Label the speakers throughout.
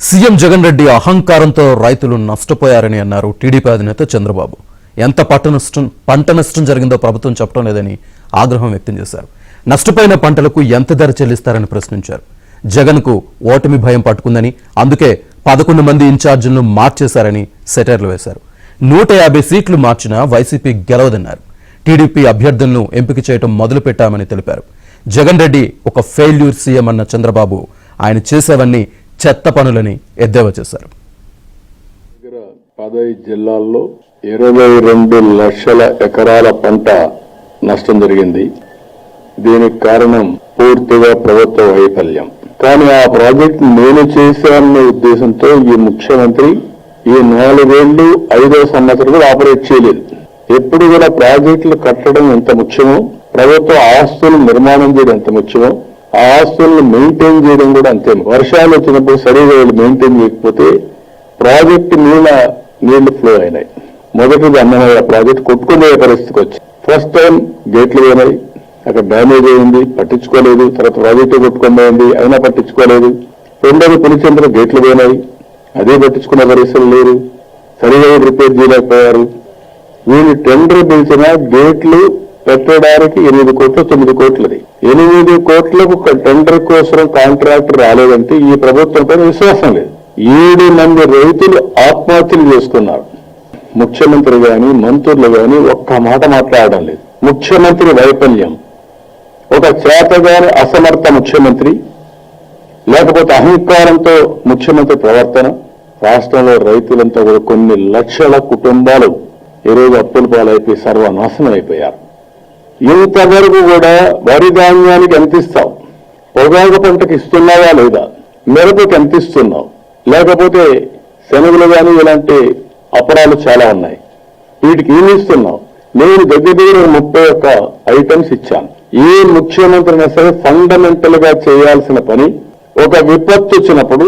Speaker 1: CM Jagan Reddy అహంకారంతో రైతులు నష్టపోయారని అన్నారు టీడీపీ అధినేత చంద్రబాబు. ఎంత పంట నష్టం జరిగిందో ప్రభుత్వం చెప్పడం లేదని ఆగ్రహం వ్యక్తం చేశారు. నష్టపోయిన పంటలకు ఎంత ధర చెల్లిస్తారని ప్రశ్నించారు. జగన్కు ఓటమి భయం పట్టుకుందని, అందుకే 11 మంది ఇన్ఛార్జీలను మార్చేశారని సెటైర్లు వేశారు. 150 సీట్లు మార్చినా వైసీపీ గెలవదన్నారు. టీడీపీ అభ్యర్థులను ఎంపిక చేయడం మొదలుపెట్టామని తెలిపారు. జగన్ రెడ్డి ఒక ఫెయిల్యూర్ సీఎం అన్న చంద్రబాబు ఆయన చేసేవన్నీ చెత్త పనులని ఎద్దేవా చేశారు.
Speaker 2: 15 జిల్లాల్లో 22 లక్షల ఎకరాల పంట నష్టం జరిగింది. దీనికి కారణం పూర్తిగా ప్రభుత్వ వైఫల్యం. కానీ ఆ ప్రాజెక్ట్ నేను చేశానన్న ఉద్దేశంతో ఈ ముఖ్యమంత్రి ఈ 4 ఏళ్లు 5వ సంవత్సరం కూడా ఆపరేట్ చేయలేదు. ఎప్పుడు కూడా ప్రాజెక్టులు కట్టడం ఎంత ముఖ్యమో, ప్రభుత్వ ఆస్తులు నిర్మాణం చేయడం ఎంత ముఖ్యమో, ఆ ఆస్తులను మెయింటైన్ చేయడం కూడా అంతే. వర్షాలు వచ్చినప్పుడు సరిగా మెయింటైన్ చేయకపోతే ప్రాజెక్టు మీద నీళ్లు ఫ్లో అయినాయి. మొదటిది అన్నమయ్య ప్రాజెక్ట్ కొట్టుకునే పరిస్థితికి వచ్చి ఫస్ట్ టైం గేట్లు పోయినాయి, అక్కడ డ్యామేజ్ అయింది, పట్టించుకోలేదు. తర్వాత ప్రాజెక్టు కొట్టుకుపోయింది, అయినా పట్టించుకోలేదు. రెండోది పులిచెంద్ర గేట్లు పోయినాయి, అదే పట్టించుకునే పరిస్థితులు లేరు, సరిగా రిపేర్ చేయలేకపోయారు. వీళ్ళు టెండర్ పిలిచిన గేట్లు పెట్టడానికి 8 కోట్లు 9 కోట్లది. 8 కోట్లకు టెండర్ కోసం కాంట్రాక్టర్ రాలేదంటే ఈ ప్రభుత్వం పైన విశ్వాసం లేదు. 7 మంది రైతులు ఆత్మహత్యలు చేసుకున్నారు. ముఖ్యమంత్రి గాని మంత్రులు గాని ఒక్క మాట మాట్లాడడం లేదు. ముఖ్యమంత్రి వైఫల్యం, ఒక చేతగాని అసమర్థ ముఖ్యమంత్రి, లేకపోతే అహంకారంతో ముఖ్యమంత్రి ప్రవర్తన. రాష్ట్రంలో రైతులంతా కూడా కొన్ని లక్షల కుటుంబాలు ఈరోజు అప్పుల పాలైపోయి సర్వనాశనం అయిపోయారు. ఇంతవరకు కూడా వరి ధాన్యానికి ఎంత ఇస్తావు, పొగాకు పంటకి ఇస్తున్నావా లేదా, మిరపకి ఎంత ఇస్తున్నావు, లేకపోతే శనగలు కానీ ఇలాంటి అపరాలు చాలా ఉన్నాయి, వీటికి ఏమి ఇస్తున్నావు? నేను దగ్గర 31 ఐటమ్స్ ఇచ్చాను. ఏ ముఖ్యమంత్రిని సరే ఫండమెంటల్ గా చేయాల్సిన పని, ఒక విపత్తు వచ్చినప్పుడు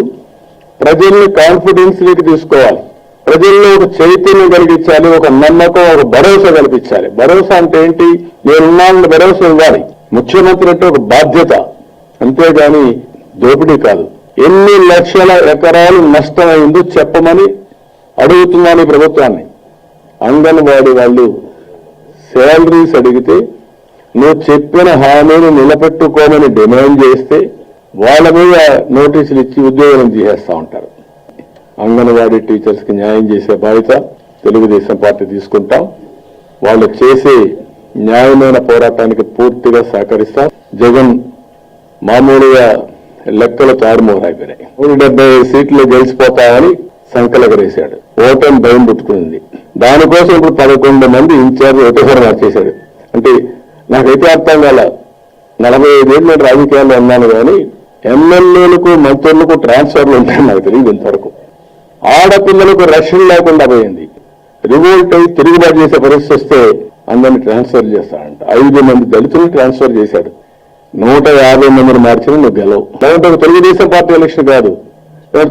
Speaker 2: ప్రజల్ని కాన్ఫిడెన్స్ లోకి తీసుకోవాలి, ప్రజల్లో ఒక చైతన్యం కలిగించాలి, ఒక నమ్మకం, ఒక భరోసా కల్పించాలి. భరోసా అంటే ఏంటి? నేనున్నాను భరోసా ఇవ్వాలి. ముఖ్యమంత్రి అంటే ఒక బాధ్యత, అంతేగాని దోపిడీ కాదు. ఎన్ని లక్షల ఎకరాలు నష్టమైందో చెప్పమని అడుగుతున్నాను ఈ ప్రభుత్వాన్ని. అంగన్వాడీ వాళ్ళు శాలరీస్ అడిగితే నువ్వు చెప్పిన హామీని నిలబెట్టుకోమని డిమాండ్ చేస్తే వాళ్ళ మీద నోటీసులు ఇచ్చి ఉద్యోగం చేసేస్తా ఉంటారు. అంగన్వాడీ టీచర్స్ కి న్యాయం చేసే బాధ్యత తెలుగుదేశం పార్టీ తీసుకుంటాం. వాళ్ళు చేసే న్యాయమైన పోరాటానికి పూర్తిగా సహకరిస్తాం. జగన్ మామూలుగా లెక్కలు తారుమోరైపోయినాయి. 175 సీట్లు గెలిచిపోతామని సంకలకరేశాడు. ఓటమి భయం పుట్టుకుంది. దానికోసం ఇప్పుడు 11 మంది ఇన్ఛార్జ్ ఒకటేసారి మార్చేశాడు. అంటే నాకైతే అర్థం కాల. 45 ఏళ్ళు నేను రాజకీయాల్లో ఉన్నాను కానీ ఎమ్మెల్యేలకు మంత్రులకు ట్రాన్స్ఫర్లు ఉంటాయని నాకు తెలియదు ఇంతవరకు. ఆడపిల్లలకు రక్షణ లేకుండా పోయింది. రివోల్ట్ అయి తిరుగుబాటు చేసే పరిస్థితి వస్తే అందరినీ ట్రాన్స్ఫర్ చేస్తాడంట. 5 మంది దళితులు ట్రాన్స్ఫర్ చేశాడు. 150 మందిని మార్చిన నువ్వు గెలవు. లేదంటే ఒక తెలుగుదేశం పార్టీ ఎలక్షన్ కాదు,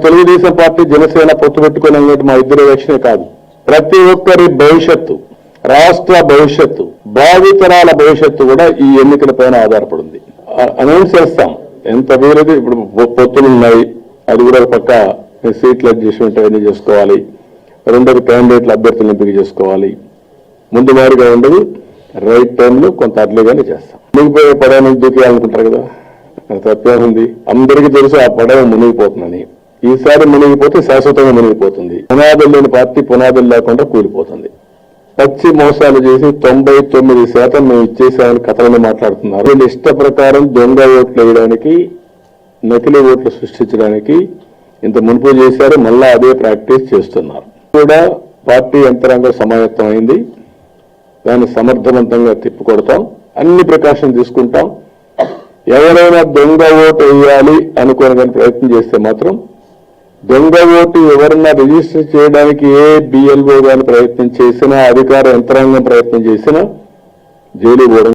Speaker 2: తెలుగుదేశం పార్టీ జనసేన పొత్తు పెట్టుకుని మా ఇద్దరు ఎలక్షనే కాదు. ప్రతి ఒక్కరి భవిష్యత్తు, రాష్ట్ర భవిష్యత్తు, భావితరాల భవిష్యత్తు కూడా ఈ ఎన్నికల పైన ఆధారపడింది. అనౌన్స్ చేస్తాం ఎంత వీలది. ఇప్పుడు పొత్తులు ఉన్నాయి, అది కూడా పక్క సీట్లు అడ్జస్ట్మెంట్ అవన్నీ చేసుకోవాలి. రెండోది క్యాండిడేట్ల అభ్యర్థులను ఎంపిక చేసుకోవాలి. ముందు వారిగా ఉండదు, రైట్ టైంలో కొంత అర్లీగానే చేస్తాం. మునిగిపోయే పడవను దూకేయాలనుకుంటారు కదా, అది తప్పే ఉంది. అందరికీ తెలుసు ఆ పడవ మునిగిపోతుందని. ఈసారి మునిగిపోతే శాశ్వతంగా మునిగిపోతుంది. పునాదులు లేని పార్టీ పునాదులు లేకుండా కూలిపోతుంది. పచ్చి మోసాలు చేసి 99% మేము ఇచ్చేసామని కథలను మాట్లాడుతున్నారు. వీళ్ళు ఇష్ట ప్రకారం దొంగ ఓట్లు వేయడానికి, నకిలీ ఓట్లు సృష్టించడానికి ఇంత మునుపు చేశారు. మళ్ళా అదే ప్రాక్టీస్ చేస్తున్నారు. కూడా పార్టీ యంత్రాంగం సమాయత్తమైంది. దాన్ని సమర్థవంతంగా తిప్పికొడతాం. అన్ని ప్రికాషన్ తీసుకుంటాం. ఎవరైనా దొంగ ఓటు వేయాలి అనుకోని కానీ ప్రయత్నం చేస్తే మాత్రం, దొంగ ఓటు ఎవరన్నా రిజిస్టర్ చేయడానికి ఏ బిఎల్ఓ గాని ప్రయత్నం చేసినా, అధికార యంత్రాంగం ప్రయత్నం చేసినా జైలు పోవడం